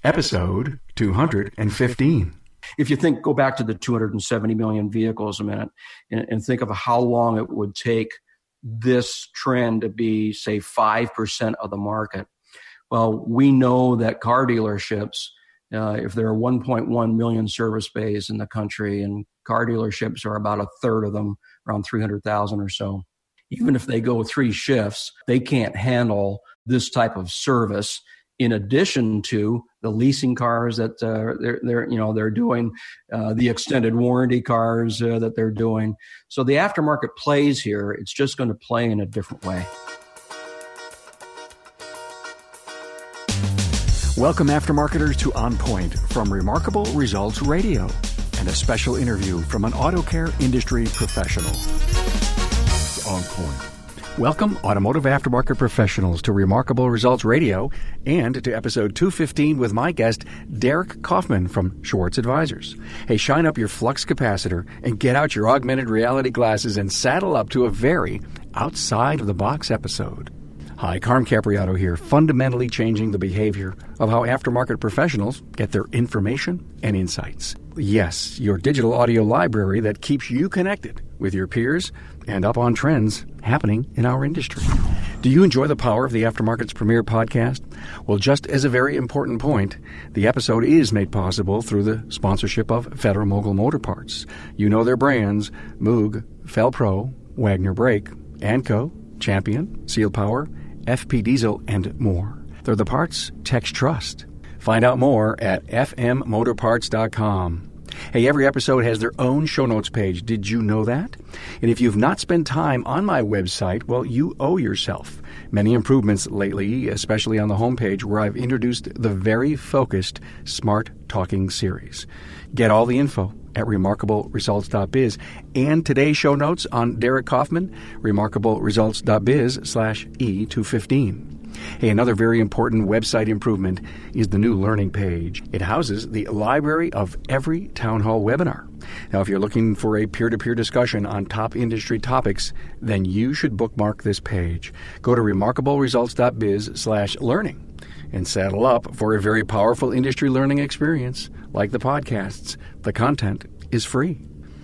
Episode 215. If you go back to the 270 million vehicles a minute and think of how long it would take this trend to be, say, 5% of the market. Well, we know that car dealerships, if there are 1.1 million service bays in the country, and car dealerships are about a third of them, around 300,000 or so. Even if they go 3 shifts, they can't handle this type of service. In addition to the leasing cars that they're doing, the extended warranty cars that they're doing. So the aftermarket plays here. It's just going to play in a different way. Welcome, aftermarketers, to On Point from Remarkable Results Radio, and a special interview from an auto care industry professional. On Point. Welcome, automotive aftermarket professionals, to Remarkable Results Radio and to episode 215 with my guest, Derek Kaufman from Schwartz Advisors. Hey, shine up your flux capacitor and get out your augmented reality glasses and saddle up to a very outside-of-the-box episode. Hi, Carm Capriato here, fundamentally changing the behavior of how aftermarket professionals get their information and insights. Yes, your digital audio library that keeps you connected with your peers and up on trends happening in our industry. Do you enjoy the power of the Aftermarket's premier podcast? Well, just as a very important point, the episode is made possible through the sponsorship of Federal-Mogul Motor Parts. You know their brands: Moog, Fel-Pro, Wagner Brake, ANCO, Champion, Seal Power, FP Diesel, and more. They're the parts techs trust. Find out more at fmmotorparts.com. Hey, every episode has their own show notes page. Did you know that? And if you've not spent time on my website, well, you owe yourself many improvements lately, especially on the homepage, where I've introduced the very focused Smart Talking series. Get all the info at remarkableresults.biz, and today's show notes on Derek Kaufman, remarkableresults.biz/E215. Hey, another very important website improvement is the new learning page. It houses the library of every town hall webinar. Now, if you're looking for a peer-to-peer discussion on top industry topics, then you should bookmark this page. Go to remarkableresults.biz/learning and saddle up for a very powerful industry learning experience like the podcasts. The content is free.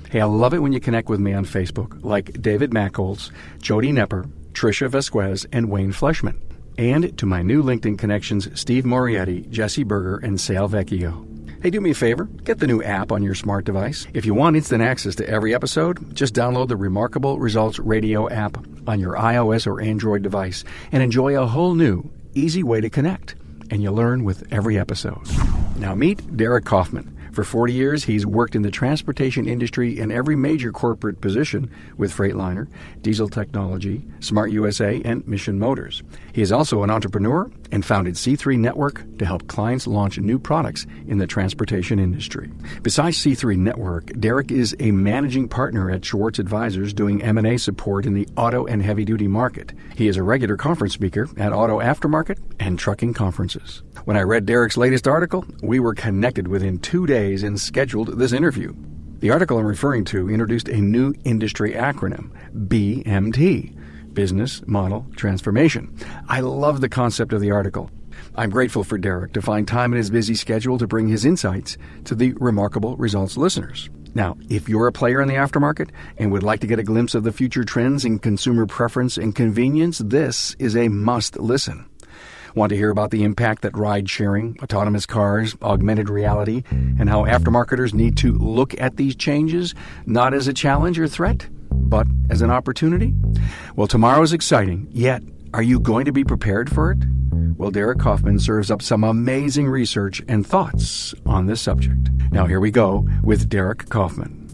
Hey, I love it when you connect with me on Facebook, like David Mackholz, Jody Nepper, Tricia Vasquez, and Wayne Fleshman. And to my new LinkedIn connections, Steve Morietti, Jesse Berger, and Sal Vecchio. Hey, do me a favor, get the new app on your smart device. If you want instant access to every episode, just download the Remarkable Results Radio app on your iOS or Android device and enjoy a whole new, easy way to connect. And you'll learn with every episode. Now meet Derek Kaufman. For 40 years, he's worked in the transportation industry in every major corporate position with Freightliner, Diesel Technology, Smart USA, and Mission Motors. He is also an entrepreneur and founded C3 Network to help clients launch new products in the transportation industry. Besides C3 Network, Derek is a managing partner at Schwartz Advisors doing M&A support in the auto and heavy-duty market. He is a regular conference speaker at auto aftermarket and trucking conferences. When I read Derek's latest article, we were connected within 2 days and scheduled this interview. The article I'm referring to introduced a new industry acronym, BMT, Business Model Transformation. I love the concept of the article. I'm grateful for Derek to find time in his busy schedule to bring his insights to the Remarkable Results listeners. Now, if you're a player in the aftermarket and would like to get a glimpse of the future trends in consumer preference and convenience, this is a must listen. Want to hear about the impact that ride-sharing, autonomous cars, augmented reality, and how aftermarketers need to look at these changes not as a challenge or threat, but as an opportunity? Well, tomorrow is exciting, yet are you going to be prepared for it? Well, Derek Kaufman serves up some amazing research and thoughts on this subject. Now here we go with Derek Kaufman.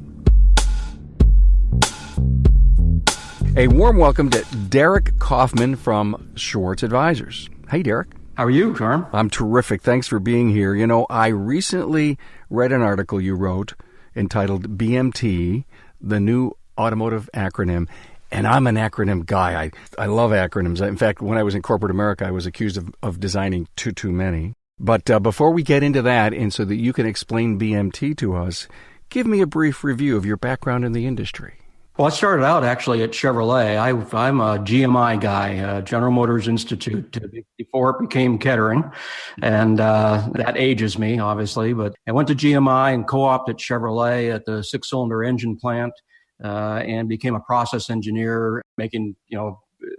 A warm welcome to Derek Kaufman from Schwartz Advisors. Hey, Derek. How are you, Carm? I'm terrific. Thanks for being here. You know, I recently read an article you wrote entitled BMT, the new automotive acronym, and I'm an acronym guy. I love acronyms. In fact, when I was in corporate America, I was accused of designing too many. But before we get into that, and so that you can explain BMT to us, give me a brief review of your background in the industry. Well, I started out actually at Chevrolet. I'm a GMI guy, General Motors Institute, before it became Kettering. And that ages me, obviously. But I went to GMI and co-opted Chevrolet at the six-cylinder engine plant and became a process engineer making,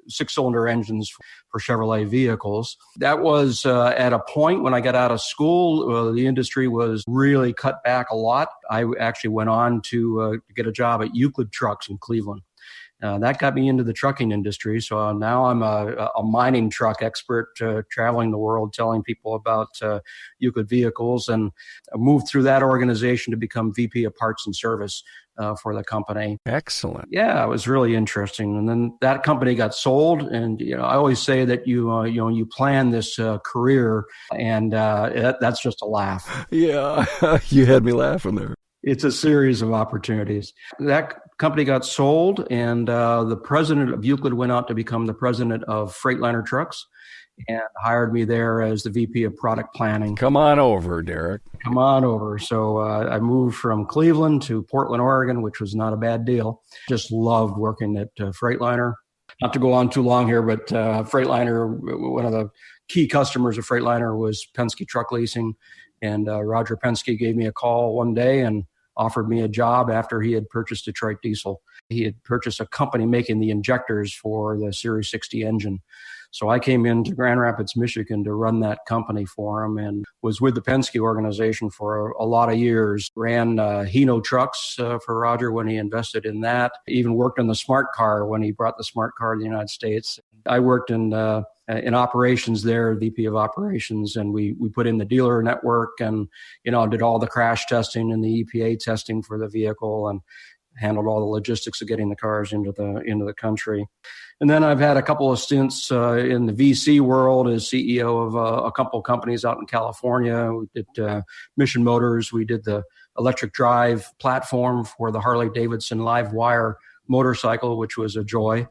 six-cylinder engines for Chevrolet vehicles. That was at a point when I got out of school, the industry was really cut back a lot. I actually went on to get a job at Euclid Trucks in Cleveland. That got me into the trucking industry. So now I'm a mining truck expert, traveling the world, telling people about Euclid vehicles, and I moved through that organization to become VP of Parts and Service for the company. Excellent. Yeah, it was really interesting. And then that company got sold. And I always say that you plan this career, and that's just a laugh. Yeah, you had me laughing there. It's a series of opportunities. That company got sold, and the president of Euclid went out to become the president of Freightliner Trucks and hired me there as the VP of Product Planning. Come on over, Derek. Come on over. So I moved from Cleveland to Portland, Oregon, which was not a bad deal. Just loved working at Freightliner. Not to go on too long here, but Freightliner, one of the key customers of Freightliner was Penske Truck Leasing. And Roger Penske gave me a call one day and offered me a job after he had purchased Detroit Diesel. He had purchased a company making the injectors for the Series 60 engine. So I came into Grand Rapids, Michigan to run that company for him and was with the Penske organization for a lot of years. Ran Hino trucks for Roger when he invested in that. Even worked on the smart car when he brought the smart car to the United States. I worked in operations there, VP of operations, and we put in the dealer network and, did all the crash testing and the EPA testing for the vehicle and handled all the logistics of getting the cars into the country. And then I've had a couple of stints in the VC world as CEO of a couple of companies out in California. We did Mission Motors. We did the electric drive platform for the Harley-Davidson live wire motorcycle, which was a joy.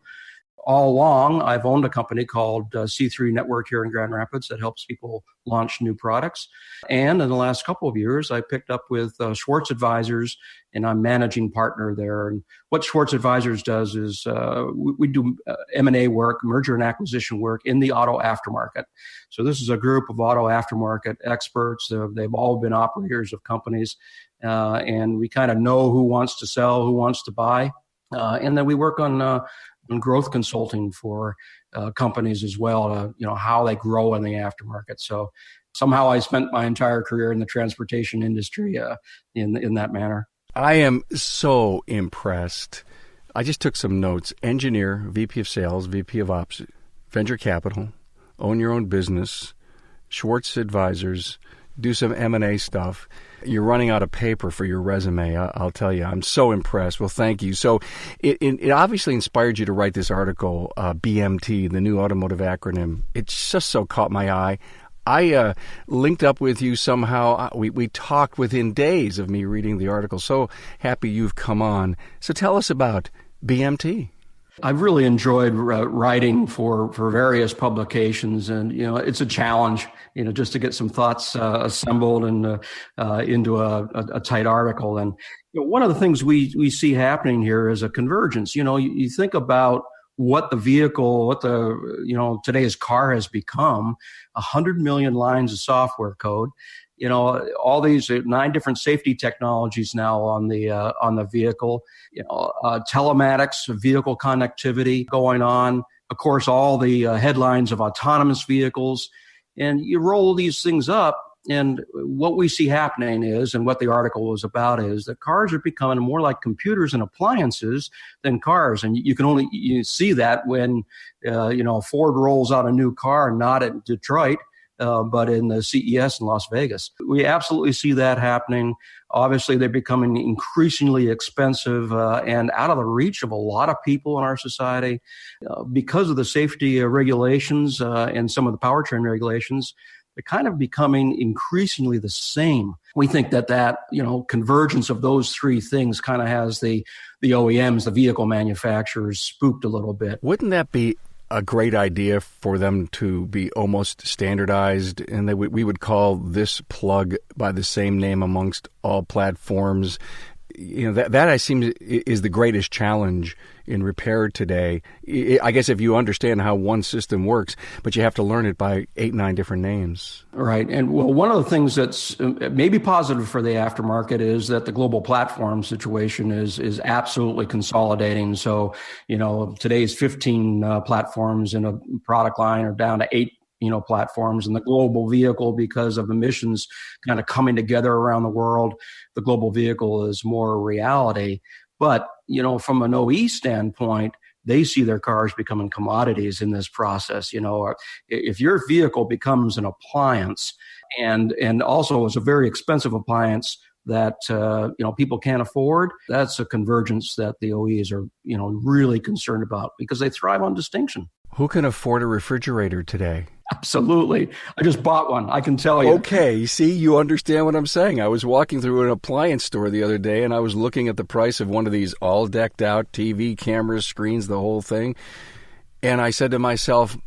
All along, I've owned a company called C3 Network here in Grand Rapids that helps people launch new products. And in the last couple of years, I picked up with Schwartz Advisors, and I'm managing partner there. And what Schwartz Advisors does is we do M&A work, merger and acquisition work in the auto aftermarket. So this is a group of auto aftermarket experts. They've all been operators of companies, and we kind of know who wants to sell, who wants to buy. And then we work on growth consulting for companies as well, how they grow in the aftermarket. So somehow I spent my entire career in the transportation industry in that manner. I am so impressed. I just took some notes. Engineer, VP of Sales, VP of Ops, Venture Capital, own your own business, Schwartz Advisors, do some M&A stuff. You're running out of paper for your resume, I'll tell you. I'm so impressed. Well, thank you. So it obviously inspired you to write this article, BMT, the new automotive acronym. It just so caught my eye. I linked up with you somehow. We talked within days of me reading the article. So happy you've come on. So tell us about BMT. I've really enjoyed writing for various publications, and it's a challenge, just to get some thoughts assembled and into a tight article. And one of the things we see happening here is a convergence. You think about what the vehicle, today's car has become, 100 million lines of software code. All these 9 different safety technologies now on the vehicle, telematics, vehicle connectivity going on. Of course, all the headlines of autonomous vehicles, and you roll these things up. And what we see happening is, and what the article was about is, that cars are becoming more like computers and appliances than cars. And you see that when, Ford rolls out a new car, not at Detroit, but in the CES in Las Vegas. We absolutely see that happening. Obviously, they're becoming increasingly expensive and out of the reach of a lot of people in our society. Because of the safety regulations and some of the powertrain regulations, they're kind of becoming increasingly the same. We think that convergence of those 3 things kind of has the OEMs, the vehicle manufacturers, spooked a little bit. Wouldn't that be a great idea for them to be almost standardized, and we would call this plug by the same name amongst all platforms? that I seem is the greatest challenge in repair today. I guess if you understand how one system works, but you have to learn it by 8, 9 different names. Right. And well, one of the things that's maybe positive for the aftermarket is that the global platform situation is absolutely consolidating. So, today's 15 platforms in a product line are down to 8 platforms, and the global vehicle, because of emissions kind of coming together around the world, the global vehicle is more a reality. But, from an OE standpoint, they see their cars becoming commodities in this process. If your vehicle becomes an appliance and also is a very expensive appliance that, people can't afford, that's a convergence that the OEs are, really concerned about because they thrive on distinction. Who can afford a refrigerator today? Absolutely. I just bought one, I can tell you. Okay, see, you understand what I'm saying. I was walking through an appliance store the other day, and I was looking at the price of one of these all-decked-out TV cameras, screens, the whole thing. And I said to myself,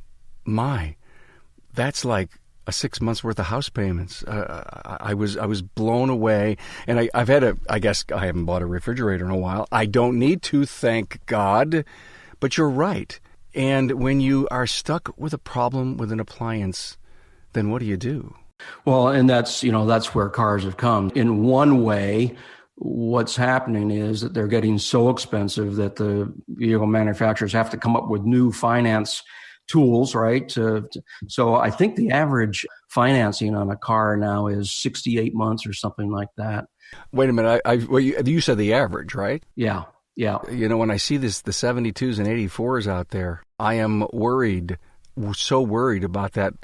that's like a 6 months worth of house payments. I was blown away. And I guess I haven't bought a refrigerator in a while. I don't need to, thank God. But you're right. And when you are stuck with a problem with an appliance, then what do you do? Well, and that's where cars have come. In one way, what's happening is that they're getting so expensive that the vehicle manufacturers have to come up with new finance tools, right? So I think the average financing on a car now is 68 months or something like that. Wait a minute. You said the average, right? Yeah. Yeah. When I see the 72s and 84s out there, I am so worried about that,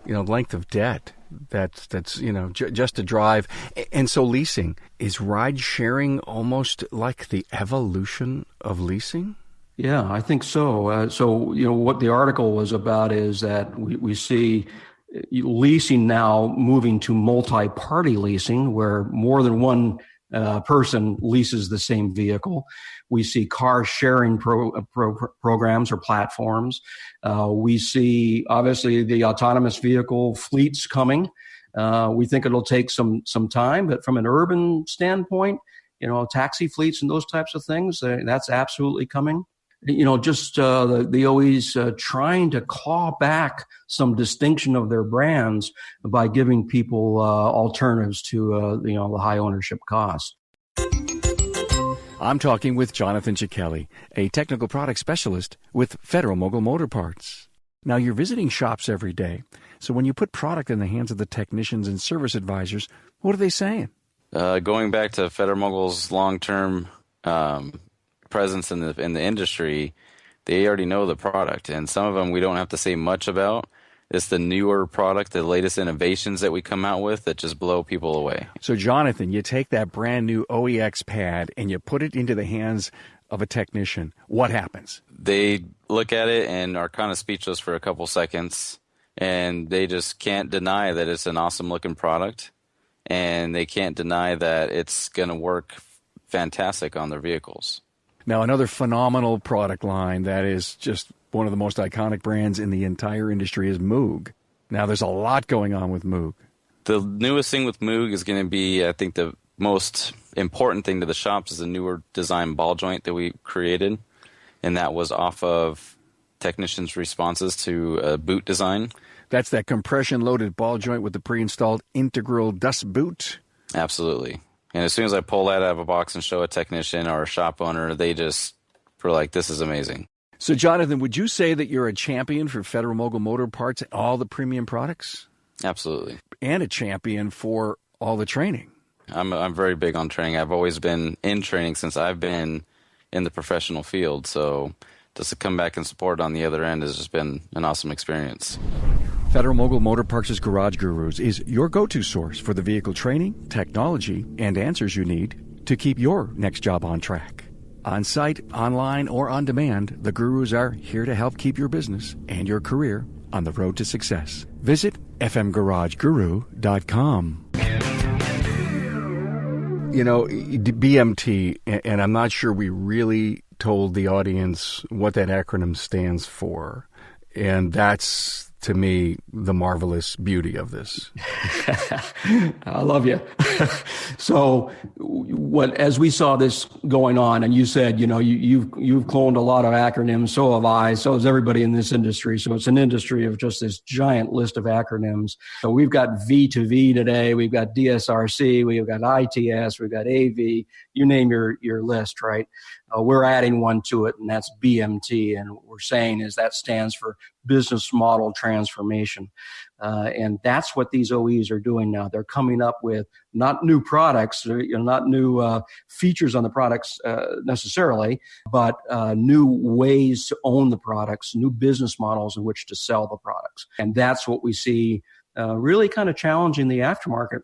length of debt that's just to drive. And so leasing, is ride sharing almost like the evolution of leasing? Yeah, I think so. What the article was about is that we see leasing now moving to multi-party leasing, where more than one person leases the same vehicle. We see car sharing programs or platforms. We see, obviously, the autonomous vehicle fleets coming. We think it'll take some time, but from an urban standpoint, taxi fleets and those types of things, that's absolutely coming. The OEs trying to claw back some distinction of their brands by giving people alternatives to the high ownership cost. I'm talking with Jonathan Cicchelli, a technical product specialist with Federal Mogul Motor Parts. Now, you're visiting shops every day, so when you put product in the hands of the technicians and service advisors, what are they saying? Going back to Federal Mogul's long-term presence in the industry, they already know the product, and some of them we don't have to say much about. It's the newer product, the latest innovations that we come out with that just blow people away. So, Jonathan, you take that brand new OEX pad and you put it into the hands of a technician. What happens? They look at it and are kind of speechless for a couple seconds, and they just can't deny that it's an awesome-looking product, and they can't deny that it's going to work fantastic on their vehicles. Now, another phenomenal product line that is just one of the most iconic brands in the entire industry is Moog. Now, there's a lot going on with Moog. The newest thing with Moog is going to be, I think, the most important thing to the shops is the newer design ball joint that we created, and that was off of technicians' responses to a boot design. That's that compression-loaded ball joint with the pre-installed integral dust boot? Absolutely. And as soon as I pull that out of a box and show a technician or a shop owner, they just were like, this is amazing. So, Jonathan, would you say that you're a champion for Federal Mogul Motor Parts and all the premium products? Absolutely. And a champion for all the training? I'm very big on training. I've always been in training since I've been in the professional field. So just to come back and support on the other end has just been an awesome experience. Federal Mogul Motor Parts' Garage Gurus is your go-to source for the vehicle training, technology, and answers you need to keep your next job on track. On-site, online, or on demand, the Gurus are here to help keep your business and your career on the road to success. Visit fmgarageguru.com. BMT, and I'm not sure we really told the audience what that acronym stands for, and that's to me, the marvelous beauty of this. I love you. So as we saw this going on, and you said, you've cloned a lot of acronyms, so have I, so has everybody in this industry. So it's an industry of just this giant list of acronyms. So we've got V2V today, we've got DSRC, we've got ITS, we've got AV, you name your list, right? We're adding one to it, and that's BMT. And what we're saying is that stands for business model transformation. And that's what these OEs are doing now. They're coming up with not new products, not new features on the products necessarily, but new ways to own the products, new business models in which to sell the products. And that's what we see really kind of challenging the aftermarket,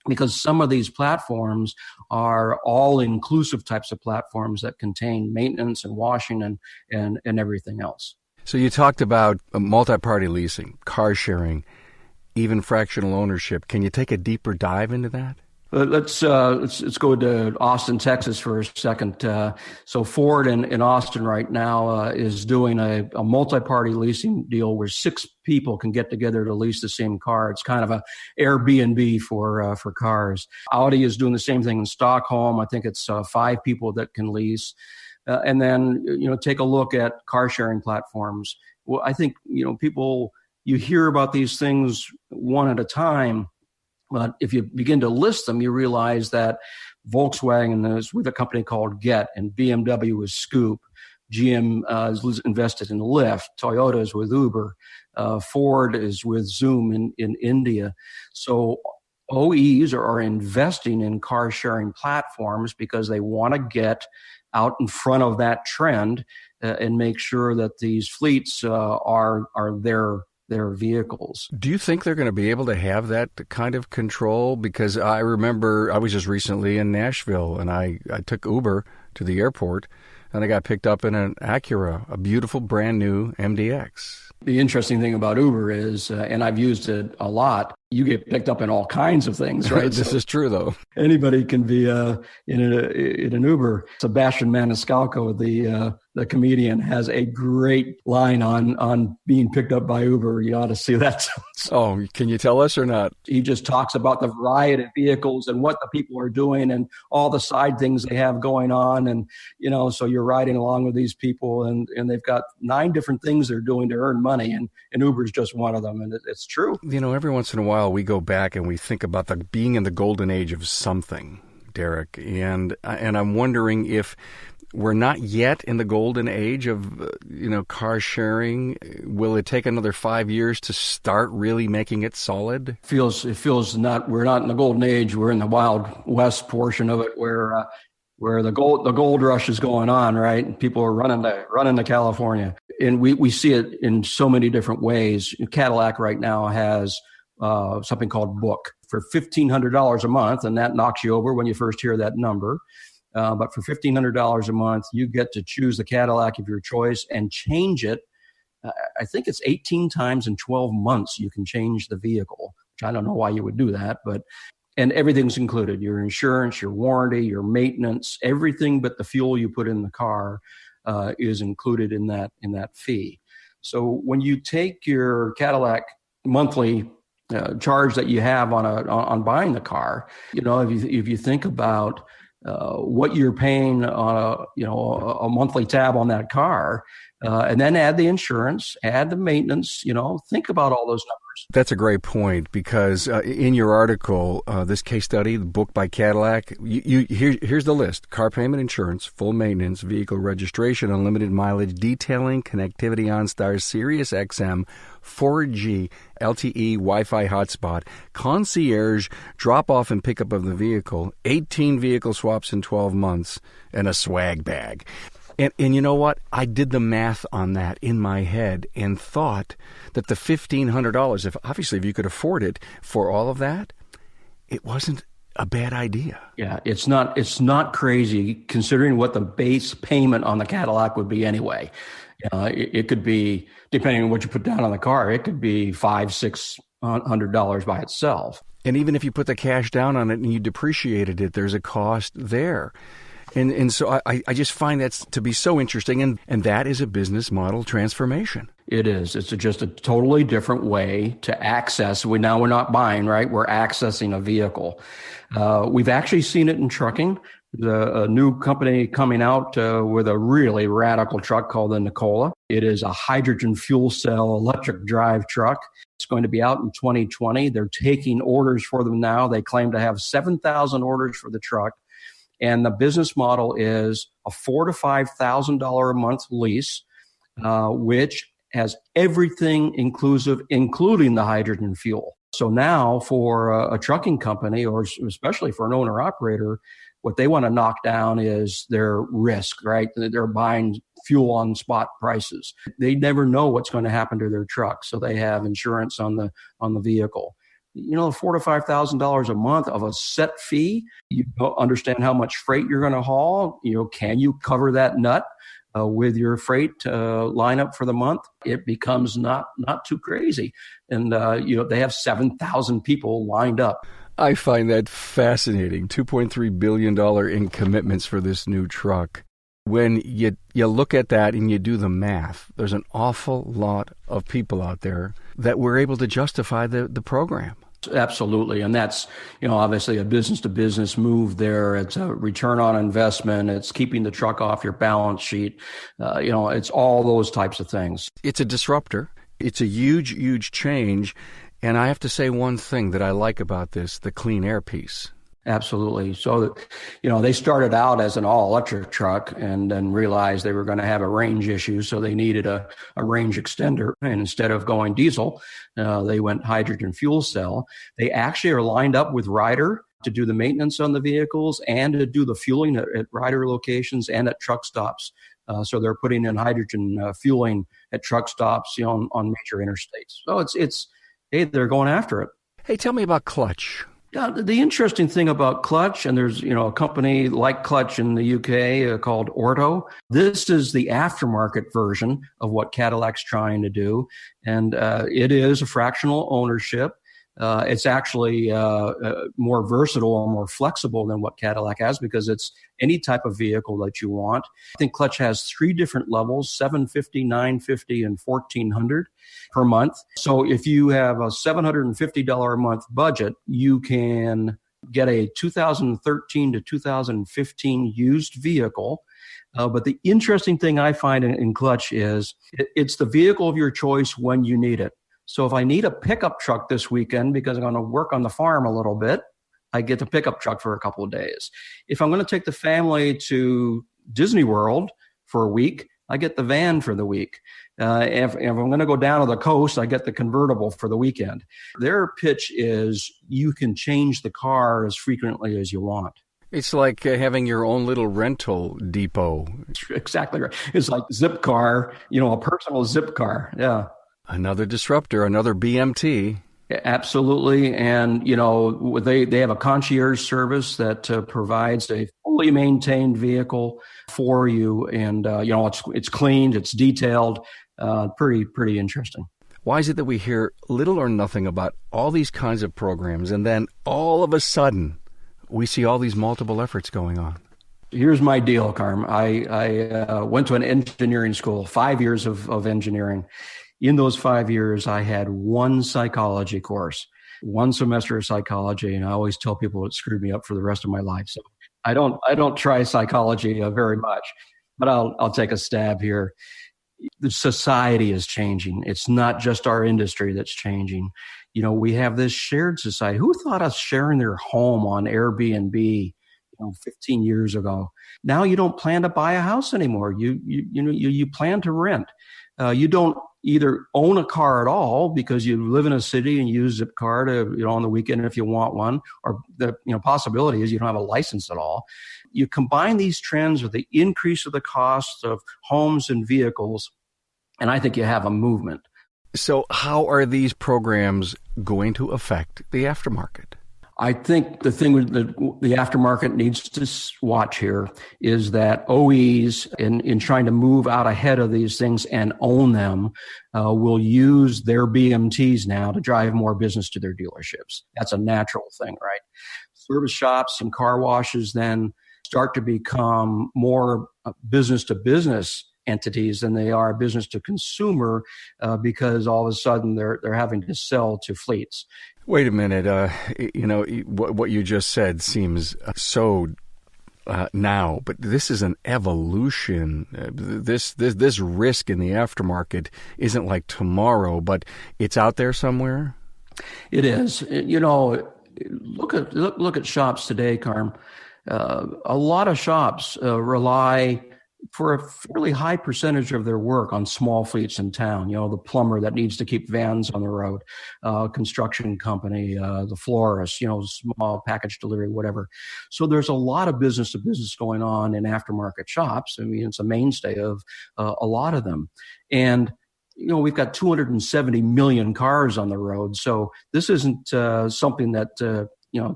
because some of these platforms are all-inclusive types of platforms that contain maintenance and washing and everything else. So you talked about multi-party leasing, car sharing, even fractional ownership. Can you take a deeper dive into that? Let's go to Austin, Texas for a second. So Ford in Austin right now is doing a multi-party leasing deal where 6 people can get together to lease the same car. It's kind of a Airbnb for cars. Audi is doing the same thing in Stockholm. I think it's 5 people that can lease. And then, take a look at car sharing platforms. Well, I think, people, you hear about these things one at a time. But if you begin to list them, you realize that Volkswagen is with a company called Get, and BMW is Scoop. GM is invested in Lyft. Toyota is with Uber. Ford is with Zoom in India. So OEs are investing in car sharing platforms because they want to get out in front of that trend and make sure that these fleets are their vehicles. Do you think they're going to be able to have that kind of control? Because I remember I was just recently in Nashville, and I took Uber to the airport, and I got picked up in an Acura, a beautiful brand new MDX. The interesting thing about Uber is, and I've used it a lot, you get picked up in all kinds of things, right? This is true, though. Anybody can be in an Uber. Sebastian Maniscalco, the comedian, has a great line on being picked up by Uber. You ought to see that. Oh, can you tell us or not? He just talks about the variety of vehicles and what the people are doing and all the side things they have going on. And, so you're riding along with these people and they've got 9 different things they're doing to earn money. And Uber's just one of them. And it's true. Every once in a while we go back and we think about being in the golden age of something, Derek. And I'm wondering if we're not yet in the golden age of, car sharing. Will it take another 5 years to start really making it solid? It feels not. We're not in the golden age. We're in the Wild West portion of it, where the gold rush is going on, right? And people are running to California, and we see it in so many different ways. Cadillac right now has something called Book for $1,500 a month, and that knocks you over when you first hear that number. But for $1,500 a month, you get to choose the Cadillac of your choice and change it. I think it's 18 times in 12 months you can change the vehicle, which I don't know why you would do that, and everything's included: your insurance, your warranty, your maintenance, everything but the fuel you put in the car is included in that fee. So when you take your Cadillac monthly charge that you have on buying the car, if you think about what you're paying on a monthly tab on that car, and then add the insurance, add the maintenance, think about all those numbers. That's a great point, because in your article, this case study, the book by Cadillac, here's the list: car payment, insurance, full maintenance, vehicle registration, unlimited mileage, detailing, connectivity, OnStar, Sirius XM, 4G, LTE, Wi-Fi hotspot, concierge, drop-off and pickup of the vehicle, 18 vehicle swaps in 12 months, and a swag bag. And you know what? I did the math on that in my head and thought that the $1,500, if you could afford it for all of that, it wasn't a bad idea. Yeah, it's not crazy considering what the base payment on the Cadillac would be anyway. It could be, depending on what you put down on the car, it could be $500-$600 by itself. And even if you put the cash down on it and you depreciated it, there's a cost there. And so I just find that to be so interesting, and that is a business model transformation. It is. It's just a totally different way to access. We're not buying, right? We're accessing a vehicle. We've actually seen it in trucking. A new company coming out with a really radical truck called the Nikola. It is a hydrogen fuel cell electric drive truck. It's going to be out in 2020. They're taking orders for them now. They claim to have 7,000 orders for the truck. And the business model is a $4,000 to $5,000 a month lease, which has everything inclusive, including the hydrogen fuel. So now for a trucking company, or especially for an owner-operator, what they want to knock down is their risk, right? They're buying fuel on spot prices. They never know what's going to happen to their truck, so they have insurance on the vehicle. $4,000 to $5,000 a month of a set fee. You don't understand how much freight you're going to haul. Can you cover that nut with your freight lineup for the month? It becomes not too crazy, and they have 7,000 people lined up. I find that fascinating. $2.3 billion in commitments for this new truck. When you look at that and you do the math, there's an awful lot of people out there that were able to justify the program. Absolutely. And that's, obviously a business to business move there. It's a return on investment. It's keeping the truck off your balance sheet. It's all those types of things. It's a disruptor. It's a huge, huge change. And I have to say one thing that I like about this, the clean air piece. Absolutely. So, they started out as an all-electric truck and then realized they were going to have a range issue, so they needed a range extender. And instead of going diesel, they went hydrogen fuel cell. They actually are lined up with Ryder to do the maintenance on the vehicles and to do the fueling at Ryder locations and at truck stops. So they're putting in hydrogen fueling at truck stops, on major interstates. So hey, they're going after it. Hey, tell me about Clutch. Yeah, the interesting thing about Clutch, and there's a company like Clutch in the UK called Orto. This is the aftermarket version of what Cadillac's trying to do, and it is a fractional ownership. It's actually more versatile and more flexible than what Cadillac has because it's any type of vehicle that you want. I think Clutch has 3 different levels, $750, $950, and $1,400 per month. So if you have a $750 a month budget, you can get a 2013 to 2015 used vehicle. But the interesting thing I find in Clutch is it's the vehicle of your choice when you need it. So if I need a pickup truck this weekend because I'm going to work on the farm a little bit, I get the pickup truck for a couple of days. If I'm going to take the family to Disney World for a week, I get the van for the week. If I'm going to go down to the coast, I get the convertible for the weekend. Their pitch is you can change the car as frequently as you want. It's like having your own little rental depot. Exactly right. It's like Zipcar, a personal Zipcar. Yeah. Another disruptor, another BMT. Absolutely. And, they have a concierge service that provides a fully maintained vehicle for you. And, it's cleaned, it's detailed, pretty interesting. Why is it that we hear little or nothing about all these kinds of programs, and then all of a sudden we see all these multiple efforts going on? Here's my deal, Carm. I went to an engineering school, 5 years of engineering. In those 5 years, I had one psychology course, one semester of psychology, and I always tell people it screwed me up for the rest of my life. So I don't try psychology very much, but I'll take a stab here. The society is changing. It's not just our industry that's changing. We have this shared society. Who thought of sharing their home on Airbnb 15 years ago? Now you don't plan to buy a house anymore. You plan to rent. You don't either own a car at all because you live in a city and use Zipcar to, on the weekend if you want one, or the possibility is you don't have a license at all. You combine these trends with the increase of the cost of homes and vehicles, and I think you have a movement. So how are these programs going to affect the aftermarket? I think the thing that the aftermarket needs to watch here is that OEs, in trying to move out ahead of these things and own them, will use their BMTs now to drive more business to their dealerships. That's a natural thing, right? Service shops and car washes then start to become more business to business entities than they are business to consumer, because all of a sudden they're having to sell to fleets. Wait a minute. What you just said seems so now, but this is an evolution. This risk in the aftermarket isn't like tomorrow, but it's out there somewhere. It is. Look at shops today, Carm. A lot of shops rely for a fairly high percentage of their work on small fleets in town. The plumber that needs to keep vans on the road, construction company, the florist, small package delivery, whatever. So there's a lot of business to business going on in aftermarket shops. I mean, it's a mainstay of a lot of them. And we've got 270 million cars on the road. So this isn't something that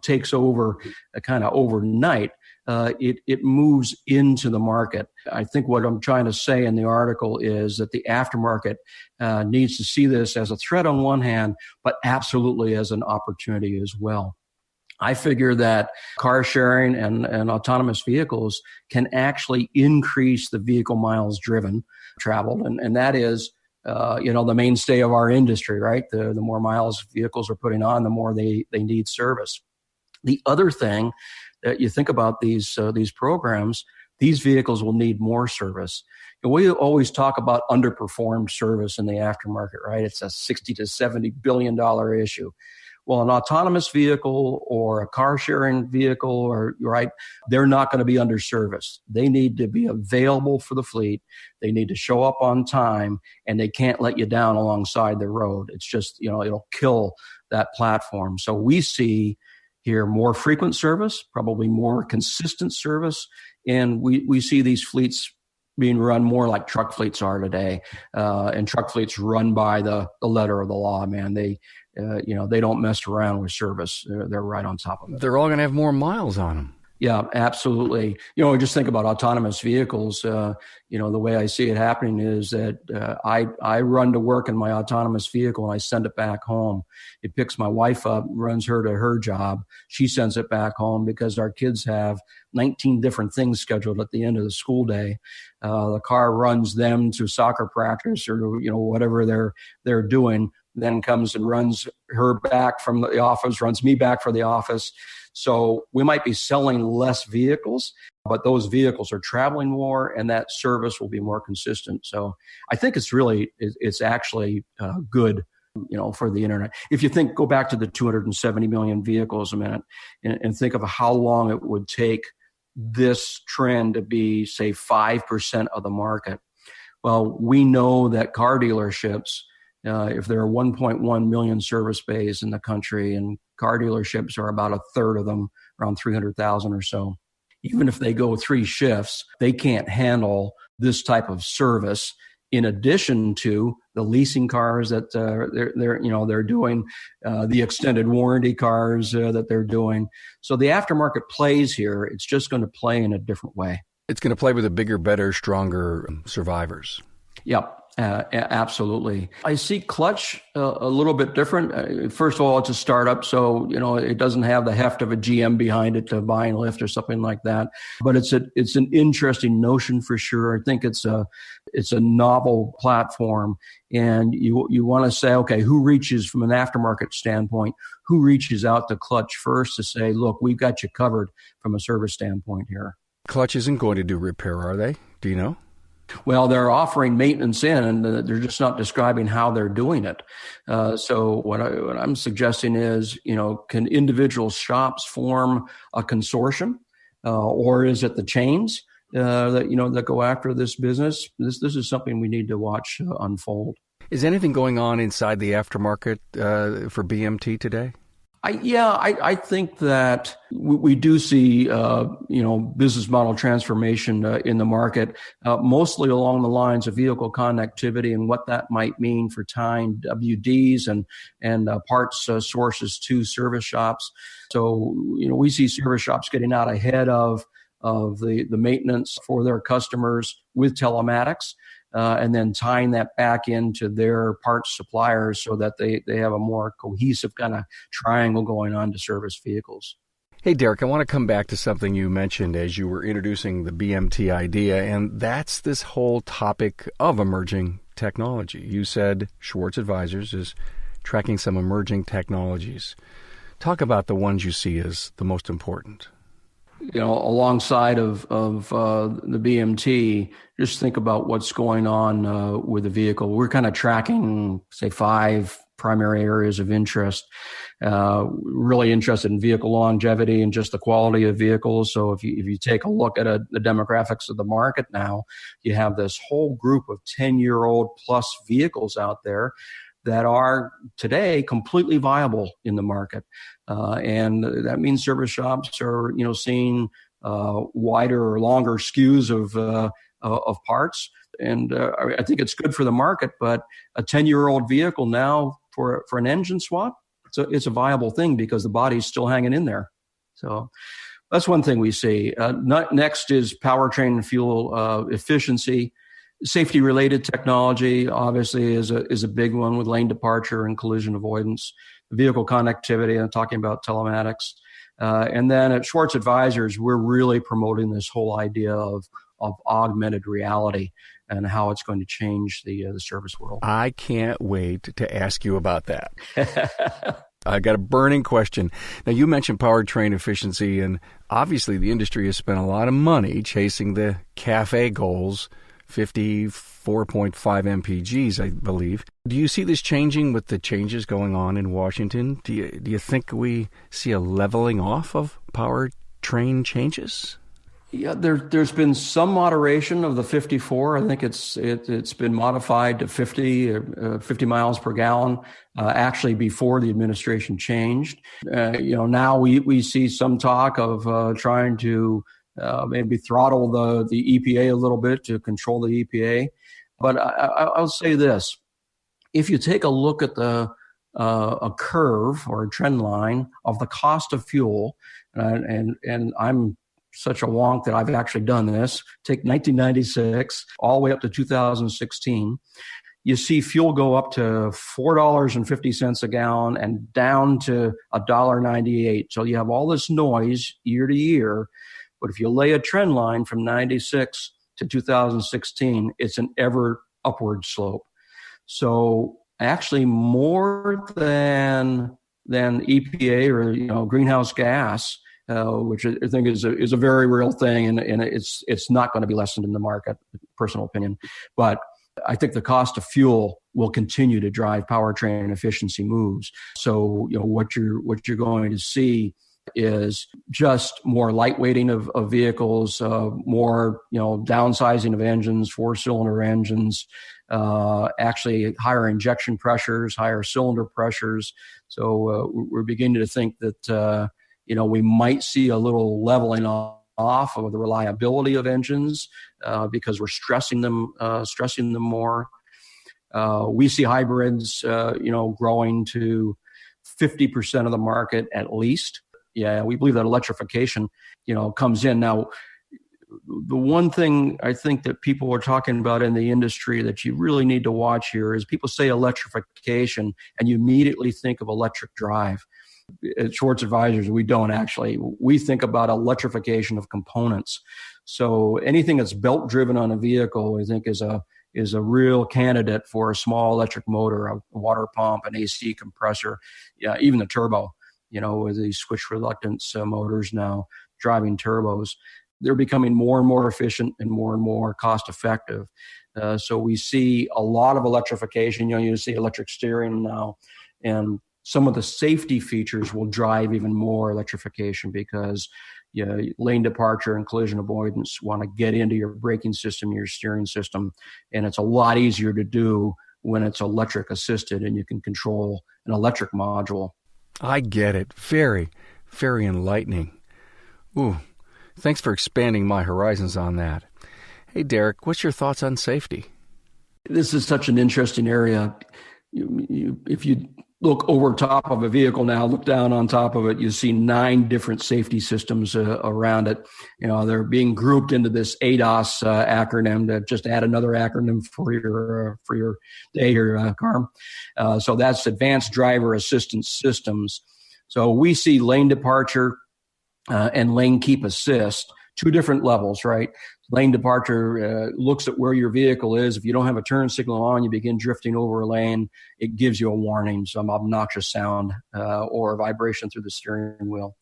takes over kind of overnight. It moves into the market. I think what I'm trying to say in the article is that the aftermarket needs to see this as a threat on one hand, but absolutely as an opportunity as well. I figure that car sharing and autonomous vehicles can actually increase the vehicle miles traveled, and that is the mainstay of our industry, right? The more miles vehicles are putting on, the more they need service. The other thing that you think about these programs, these vehicles will need more service. And we always talk about underperformed service in the aftermarket, right? It's a $60 to $70 billion issue. Well, an autonomous vehicle or a car sharing vehicle, they're not going to be underserviced. They need to be available for the fleet. They need to show up on time, and they can't let you down alongside the road. It's just, it'll kill that platform. So we see here more frequent service, probably more consistent service, and we see these fleets being run more like truck fleets are today, and truck fleets run by the letter of the law. Man, they don't mess around with service. They're right on top of it. They're all going to have more miles on them. Yeah, absolutely. Just think about autonomous vehicles. The way I see it happening is that I run to work in my autonomous vehicle and I send it back home. It picks my wife up, runs her to her job. She sends it back home because our kids have 19 different things scheduled at the end of the school day. The car runs them to soccer practice or whatever they're doing. Then comes and runs her back from the office, runs me back for the office. So we might be selling less vehicles, but those vehicles are traveling more, and that service will be more consistent. So I think it's actually good, for the internet. If you go back to the 270 million vehicles a minute and think of how long it would take this trend to be, say, 5% of the market. Well, we know that car dealerships, if there are 1.1 million service bays in the country, and car dealerships are about a third of them, around 300,000 or so. Even if they go 3 shifts, they can't handle this type of service. In addition to the leasing cars that they're doing, the extended warranty cars that they're doing. So the aftermarket plays here. It's just going to play in a different way. It's going to play with the bigger, better, stronger survivors. Yep. Absolutely. I see Clutch a little bit different. First of all, it's a startup, so it doesn't have the heft of a GM behind it to buy and lift or something like that. But it's an interesting notion for sure. I think it's a novel platform, and you want to say, okay, who reaches from an aftermarket standpoint? Who reaches out to Clutch first to say, look, we've got you covered from a service standpoint here? Clutch isn't going to do repair, are they? Do you know? Well, they're offering maintenance in, and they're just not describing how they're doing it. So what I'm suggesting is, can individual shops form a consortium, or is it the chains that go after this business? This is something we need to watch unfold. Is anything going on inside the aftermarket for BMT today? I think that we do see, business model transformation in the market, mostly along the lines of vehicle connectivity and what that might mean for tying WDs and parts sources to service shops. So, we see service shops getting out ahead of the maintenance for their customers with telematics. And then tying that back into their parts suppliers so that they have a more cohesive kind of triangle going on to service vehicles. Hey, Derek, I want to come back to something you mentioned as you were introducing the BMT idea, and that's this whole topic of emerging technology. You said Schwartz Advisors is tracking some emerging technologies. Talk about the ones you see as the most important. Alongside of the BMT, just think about what's going on with the vehicle. We're kind of tracking, say, 5 primary areas of interest. Really interested in vehicle longevity and just the quality of vehicles. So if you take a look at the demographics of the market now, you have this whole group of 10-year-old plus vehicles out there that are today completely viable in the market. And that means service shops are, seeing wider or longer SKUs of parts. And I think it's good for the market, but a 10-year-old vehicle now for an engine swap, it's a viable thing because the body's still hanging in there. So that's one thing we see. Next is powertrain and fuel efficiency. Safety-related technology, obviously, is a big one with lane departure and collision avoidance. Vehicle connectivity, I'm talking about telematics. And then at Schwartz Advisors, we're really promoting this whole idea of augmented reality and how it's going to change the service world. I can't wait to ask you about that. I got a burning question. Now, you mentioned powertrain efficiency, and obviously the industry has spent a lot of money chasing the CAFE goals, 54.5 mpgs, I believe. Do you see this changing with the changes going on in Washington? Do you think we see a leveling off of powertrain changes? Yeah, there's been some moderation of the 54. I think it's been modified to 50 miles per gallon. Actually, before the administration changed, now we see some talk of trying to maybe throttle the EPA a little bit to control the EPA. But I'll say this: if you take a look at a curve or a trend line of the cost of fuel, and I'm such a wonk that I've actually done this. Take 1996 all the way up to 2016. You see fuel go up to $4.50 a gallon and down to $1.98. So you have all this noise year to year. But if you lay a trend line from 96 to 2016, it's an ever upward slope. So actually more than EPA or greenhouse gas, which I think is a very real thing, and it's not going to be lessened in the market, personal opinion. But I think the cost of fuel will continue to drive powertrain efficiency moves. So what you're going to see is just more lightweighting of vehicles, more downsizing of engines, 4-cylinder engines, actually higher injection pressures, higher cylinder pressures. So we're beginning to think that we might see a little leveling off of the reliability of engines because we're stressing them more. We see hybrids, growing to 50% of the market at least. Yeah, we believe that electrification, comes in. Now, the one thing I think that people are talking about in the industry that you really need to watch here is people say electrification and you immediately think of electric drive. At Schwartz Advisors, we don't actually. We think about electrification of components. So anything that's belt driven on a vehicle, I think, is a real candidate for a small electric motor, a water pump, an AC compressor, even the turbo. With these switch reluctance motors now driving turbos, they're becoming more and more efficient and more cost effective. So we see a lot of electrification. You see electric steering now, and some of the safety features will drive even more electrification because lane departure and collision avoidance want to get into your braking system, your steering system, and it's a lot easier to do when it's electric assisted and you can control an electric module. I get it. Very, very enlightening. Ooh, thanks for expanding my horizons on that. Hey, Derek, what's your thoughts on safety? This is such an interesting area. If you look over top of a vehicle now, look down on top of it, you see 9 different safety systems around it. They're being grouped into this ADAS acronym to just add another acronym for your day here, Carm. So that's Advanced Driver Assistance Systems. So we see lane departure, and lane keep assist, two different levels, right? Lane departure looks at where your vehicle is. If you don't have a turn signal on, you begin drifting over a lane, it gives you a warning, some obnoxious sound or vibration through the steering wheel.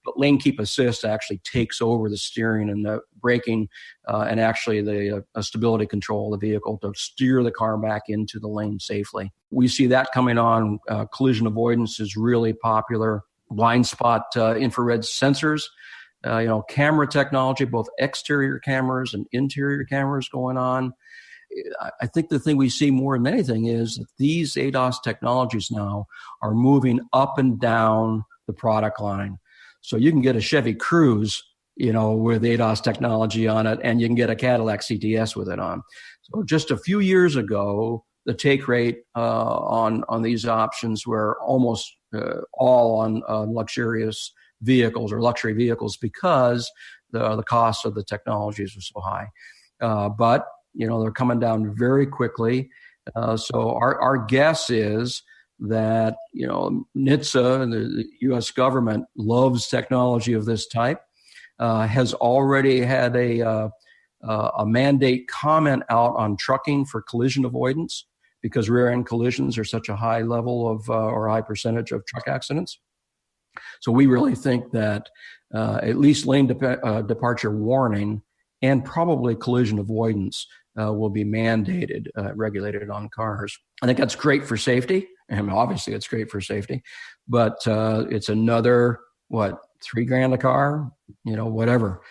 But lane keep assist actually takes over the steering and the braking and actually the stability control of the vehicle to steer the car back into the lane safely. We see that coming on. Collision avoidance is really popular. Blind spot infrared sensors. Camera technology, both exterior cameras and interior cameras going on. I think the thing we see more than anything is that these ADAS technologies now are moving up and down the product line. So you can get a Chevy Cruze, with ADAS technology on it, and you can get a Cadillac CTS with it on. So just a few years ago, the take rate on these options were almost all on luxurious vehicles or luxury vehicles because the cost of the technologies was so high. But they're coming down very quickly. So our guess is that NHTSA and the U.S. government loves technology of this type. Has already had a mandate comment out on trucking for collision avoidance because rear end collisions are such a high level of or high percentage of truck accidents. So we really think that at least lane departure warning and probably collision avoidance will be mandated, regulated on cars. I think that's great for safety. And obviously it's great for safety, but it's another, $3,000 a car, whatever,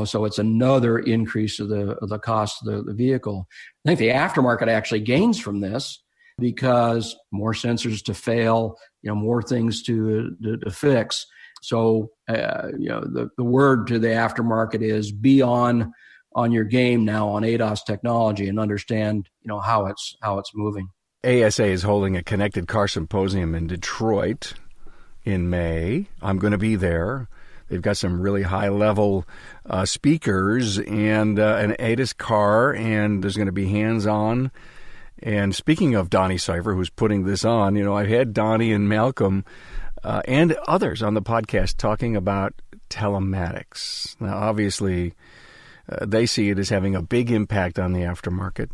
so it's another increase of the cost of the vehicle. I think the aftermarket actually gains from this because more sensors to fail, more things to fix. So, the word to the aftermarket is be on your game now on ADAS technology and understand, how it's moving. ASA is holding a connected car symposium in Detroit in May. I'm going to be there. They've got some really high-level speakers and an ADAS car, and there's going to be hands-on. And speaking of Donnie Cipher, who's putting this on, I've had Donnie and Malcolm and others on the podcast talking about telematics. Now, obviously, they see it as having a big impact on the aftermarket.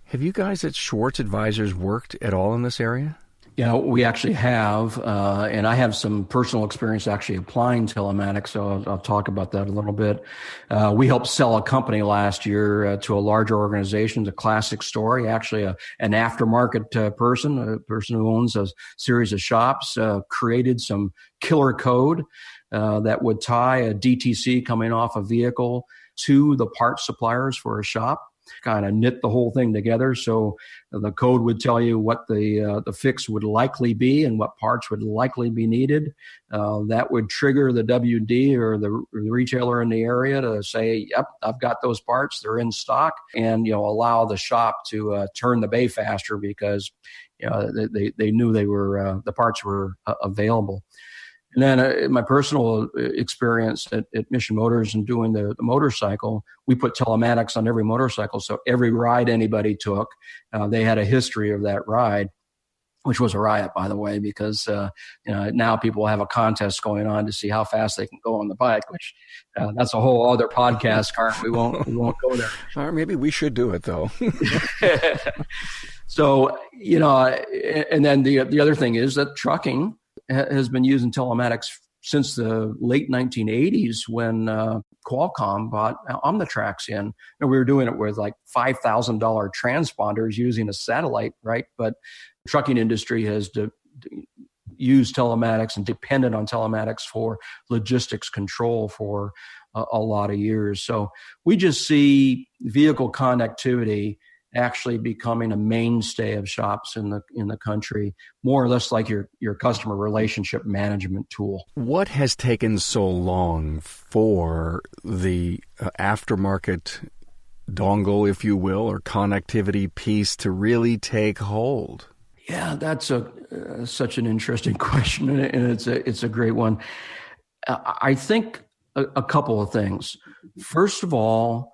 Have you guys at Schwartz Advisors worked at all in this area? We actually have, and I have some personal experience actually applying telematics, so I'll talk about that a little bit. We helped sell a company last year to a larger organization. It's a classic story, actually an aftermarket person, a person who owns a series of shops, created some killer code that would tie a DTC coming off a vehicle to the parts suppliers for a shop. Kind of knit the whole thing together. So the code would tell you what the fix would likely be and what parts would likely be needed. That would trigger the WD or the retailer in the area to say, yep, I've got those parts. They're in stock, and, allow the shop to turn the bay faster because, they knew the parts were available. And then my personal experience at Mission Motors and doing the motorcycle, we put telematics on every motorcycle. So every ride anybody took, they had a history of that ride, which was a riot, by the way, because now people have a contest going on to see how fast they can go on the bike, which that's a whole other podcast, Carl. We won't go there. Or maybe we should do it, though. So, and then the other thing is that trucking has been using telematics since the late 1980s when Qualcomm bought Omnitracs in. And we were doing it with like $5,000 transponders using a satellite, right? But the trucking industry has used telematics and depended on telematics for logistics control for a lot of years. So we just see vehicle connectivity actually becoming a mainstay of shops in the country, more or less like your customer relationship management tool. What has taken so long for the aftermarket dongle, if you will, or connectivity piece to really take hold? Yeah, that's such an interesting question, and it's a great one. I think a couple of things. First of all,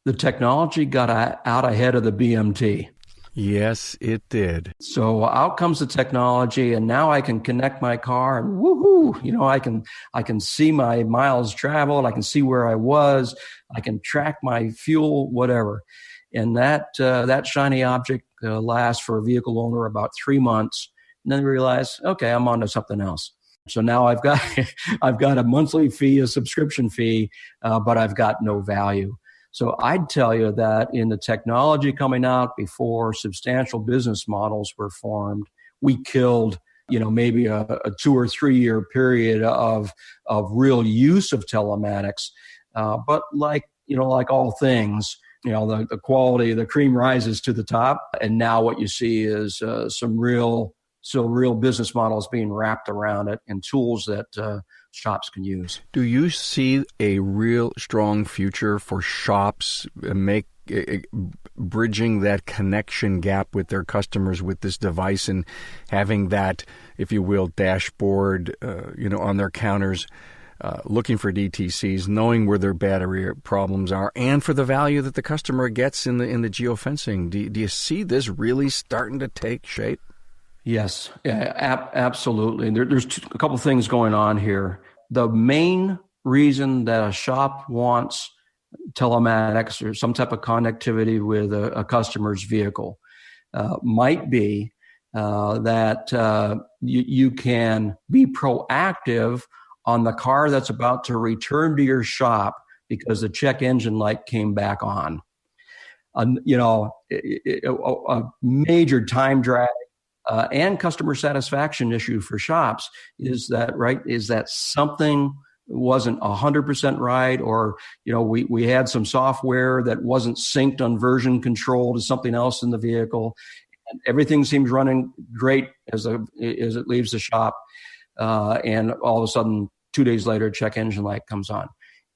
the technology got out ahead of the BMT. Yes, it did. So out comes the technology, and now I can connect my car and woohoo, I can see my miles traveled. I can see where I was. I can track my fuel, whatever. And that shiny object lasts for a vehicle owner about 3 months. And then they realize, okay, I'm on to something else. So now I've got a monthly fee, a subscription fee, but I've got no value. So I'd tell you that in the technology coming out before substantial business models were formed, we killed, maybe a 2 or 3 year period of real use of telematics. But like all things, the quality of the cream rises to the top. And now what you see is some real business models being wrapped around it and tools that shops can use. Do you see a real strong future for shops bridging that connection gap with their customers with this device and having that, if you will, dashboard, on their counters, looking for DTCs, knowing where their battery problems are, and for the value that the customer gets in the geofencing? Do you see this really starting to take shape? Yes, yeah, absolutely. There's a couple things going on here. The main reason that a shop wants telematics or some type of connectivity with a customer's vehicle might be that you can be proactive on the car that's about to return to your shop because the check engine light came back on. A major time drag and customer satisfaction issue for shops is that something wasn't 100% right, or we had some software that wasn't synced on version control to something else in the vehicle, and everything seems running great as it leaves the shop, and all of a sudden 2 days later check engine light comes on.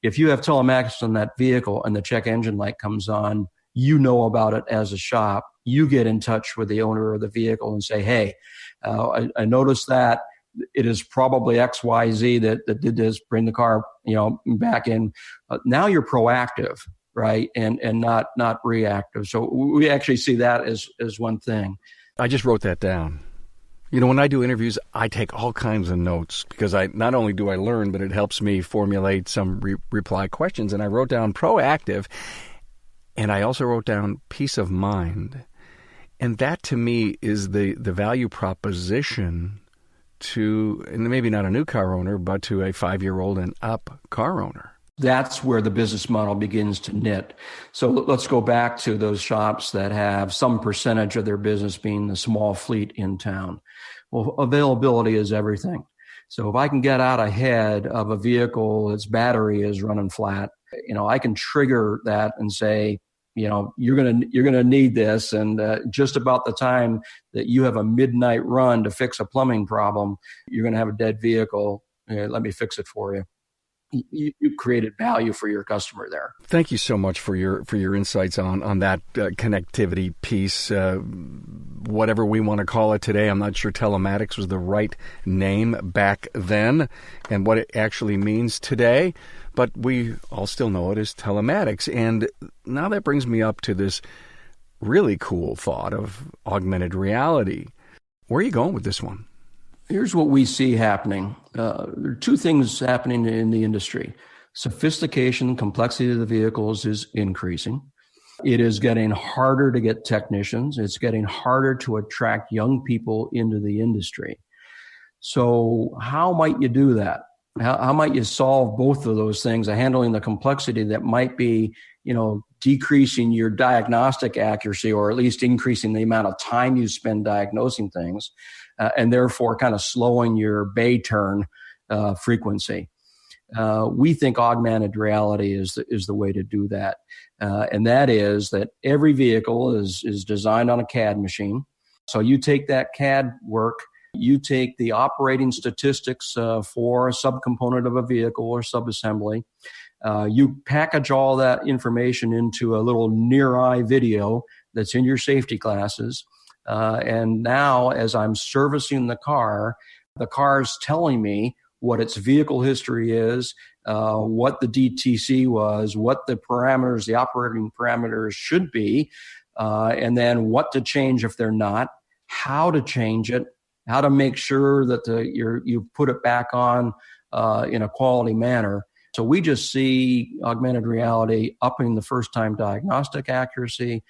If you have telematics on that vehicle and the check engine light comes on, about it as a shop. You get in touch with the owner of the vehicle and say, hey, I noticed that it is probably XYZ that did this, bring the car, back in. Now you're proactive, right? And not reactive. So we actually see that as one thing. I just wrote that down. When I do interviews, I take all kinds of notes because not only do I learn, but it helps me formulate some reply questions. And I wrote down proactive, and I also wrote down peace of mind. And that to me is the value proposition to, and maybe not a new car owner, but to a 5-year-old and up car owner. That's where the business model begins to knit. So let's go back to those shops that have some percentage of their business being the small fleet in town. Well, availability is everything. So if I can get out ahead of a vehicle, its battery is running flat, I can trigger that and say, you're gonna need this, and just about the time that you have a midnight run to fix a plumbing problem, you're gonna have a dead vehicle. Let me fix it for you. You created value for your customer there. Thank you so much for your insights on that connectivity piece. Whatever we want to call it today, I'm not sure telematics was the right name back then and what it actually means today, but we all still know it as telematics. And now that brings me up to this really cool thought of augmented reality. Where are you going with this one? Here's what we see happening. There are two things happening in the industry. Sophistication, complexity of the vehicles is increasing. It is getting harder to get technicians. It's getting harder to attract young people into the industry. So how might you do that? How might you solve both of those things, handling the complexity that might be, decreasing your diagnostic accuracy, or at least increasing the amount of time you spend diagnosing things, and therefore kind of slowing your bay turn frequency. We think augmented reality is the way to do that. And that is that every vehicle is designed on a CAD machine. So you take that CAD work, you take the operating statistics for a subcomponent of a vehicle or subassembly, you package all that information into a little near-eye video that's in your safety classes. And now as I'm servicing the car's telling me what its vehicle history is, what the DTC was, what the parameters, the operating parameters should be. and then what to change if they're not, how to change it, how to make sure that you put it back on in a quality manner. So we just see augmented reality upping the first-time diagnostic accuracy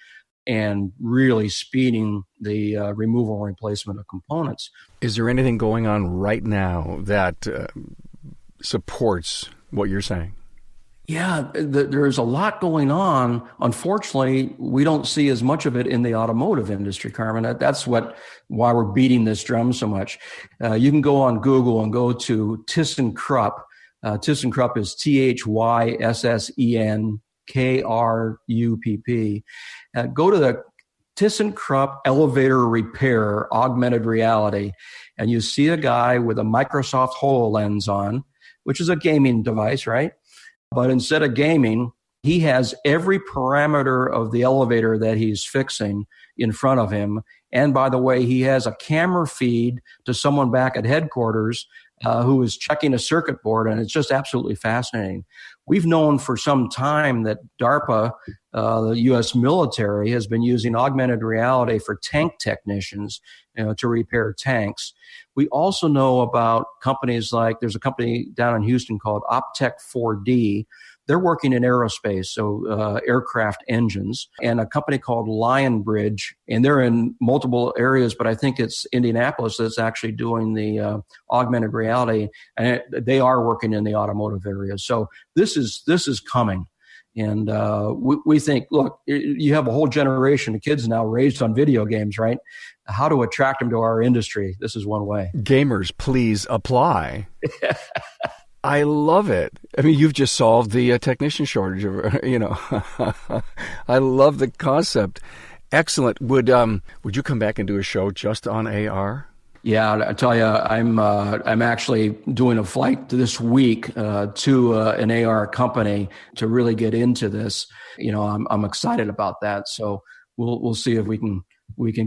and really speeding the removal and replacement of components. Is there anything going on right now that supports what you're saying? Yeah, there's a lot going on. Unfortunately, we don't see as much of it in the automotive industry, Carmen. That's why we're beating this drum so much. You can go on Google and go to ThyssenKrupp. ThyssenKrupp is ThyssenKrupp. Go to the ThyssenKrupp elevator repair augmented reality, and you see a guy with a Microsoft HoloLens on, which is a gaming device, right? But instead of gaming, he has every parameter of the elevator that he's fixing in front of him. And by the way, he has a camera feed to someone back at headquarters who is checking a circuit board, and it's just absolutely fascinating. We've known for some time that DARPA, the U.S. military, has been using augmented reality for tank technicians to repair tanks. We also know about companies like, there's a company down in Houston called Optech 4D. They're working in aerospace, so aircraft engines, and a company called Lionbridge, and they're in multiple areas, but I think it's Indianapolis that's actually doing the augmented reality, and they are working in the automotive area. So this is coming. And we think, look, you have a whole generation of kids now raised on video games, right? How to attract them to our industry. This is one way. Gamers, please apply. I love it. I mean, you've just solved the technician shortage. I love the concept. Excellent. Would you come back and do a show just on AR? Yeah, I tell you, I'm actually doing a flight this week to an AR company to really get into this. I'm excited about that. So we'll see if we can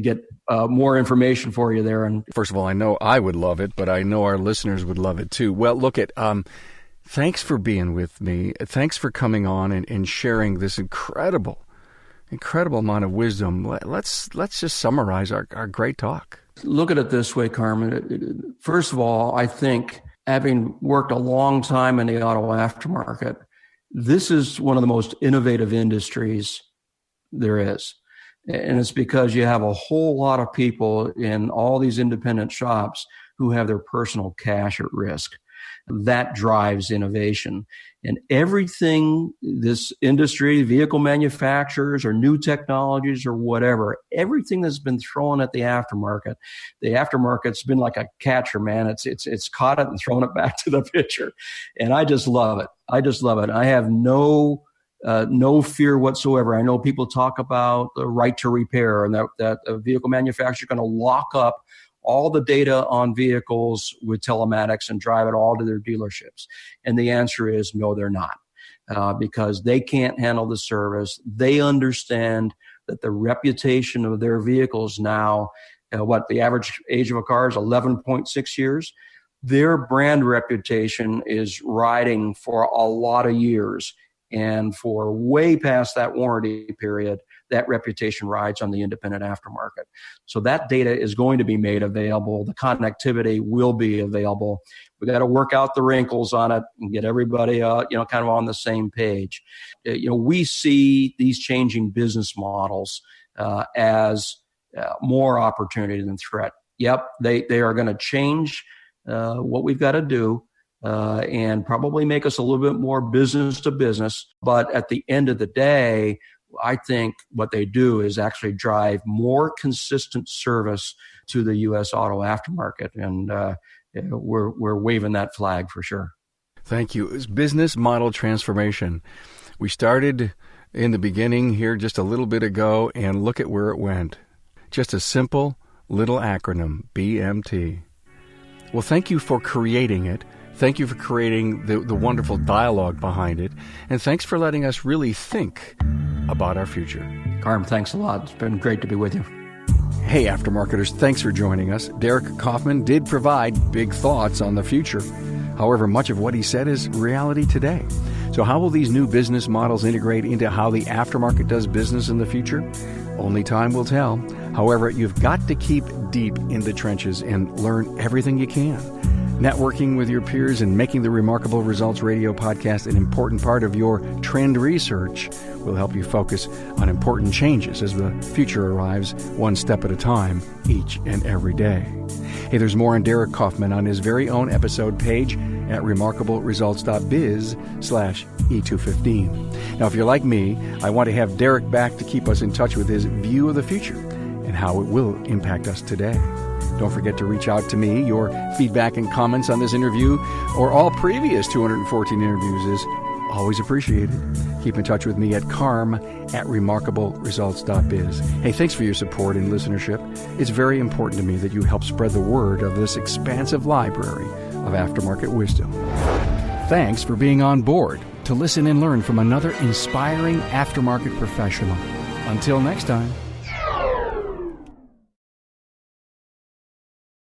get more information for you there. And first of all, I know I would love it, but I know our listeners would love it too. Well, look thanks for being with me. Thanks for coming on and sharing this incredible amount of wisdom. Let's just summarize our great talk. Look at it this way, Carmen. First of all, I think having worked a long time in the auto aftermarket, this is one of the most innovative industries there is. And it's because you have a whole lot of people in all these independent shops who have their personal cash at risk. That drives innovation. And everything this industry, vehicle manufacturers or new technologies or whatever, everything that's been thrown at the aftermarket's been like a catcher, man. It's caught it and thrown it back to the pitcher. And I just love it. I have no fear whatsoever. I know people talk about the right to repair and that a vehicle manufacturer is going to lock up all the data on vehicles with telematics and drive it all to their dealerships. And the answer is no, they're not, because they can't handle the service. They understand that the reputation of their vehicles now, the average age of a car is 11.6 years. Their brand reputation is riding for a lot of years. And for way past that warranty period, that reputation rides on the independent aftermarket. So that data is going to be made available. The connectivity will be available. We got to work out the wrinkles on it and get everybody, kind of on the same page. We see these changing business models as more opportunity than threat. Yep, they are going to change what we've got to do. And probably make us a little bit more business to business. But at the end of the day, I think what they do is actually drive more consistent service to the U.S. auto aftermarket. And we're waving that flag for sure. Thank you. It's business model transformation. We started in the beginning here just a little bit ago, and look at where it went. Just a simple little acronym, BMT. Well, thank you for creating it. Thank you for creating the wonderful dialogue behind it. And thanks for letting us really think about our future. Carm, thanks a lot. It's been great to be with you. Hey, Aftermarketers, thanks for joining us. Derek Kaufman did provide big thoughts on the future. However, much of what he said is reality today. So how will these new business models integrate into how the aftermarket does business in the future? Only time will tell. However, you've got to keep deep in the trenches and learn everything you can. Networking with your peers and making the Remarkable Results Radio podcast an important part of your trend research will help you focus on important changes as the future arrives, one step at a time, each and every day. Hey, there's more on Derek Kaufman on his very own episode page at remarkableresults.biz/E215. Now, if you're like me, I want to have Derek back to keep us in touch with his view of the future and how it will impact us today. Don't forget to reach out to me. Your feedback and comments on this interview or all previous 214 interviews is always appreciated. Keep in touch with me at carm@remarkableresults.biz. Hey, thanks for your support and listenership. It's very important to me that you help spread the word of this expansive library of aftermarket wisdom. Thanks for being on board to listen and learn from another inspiring aftermarket professional. Until next time.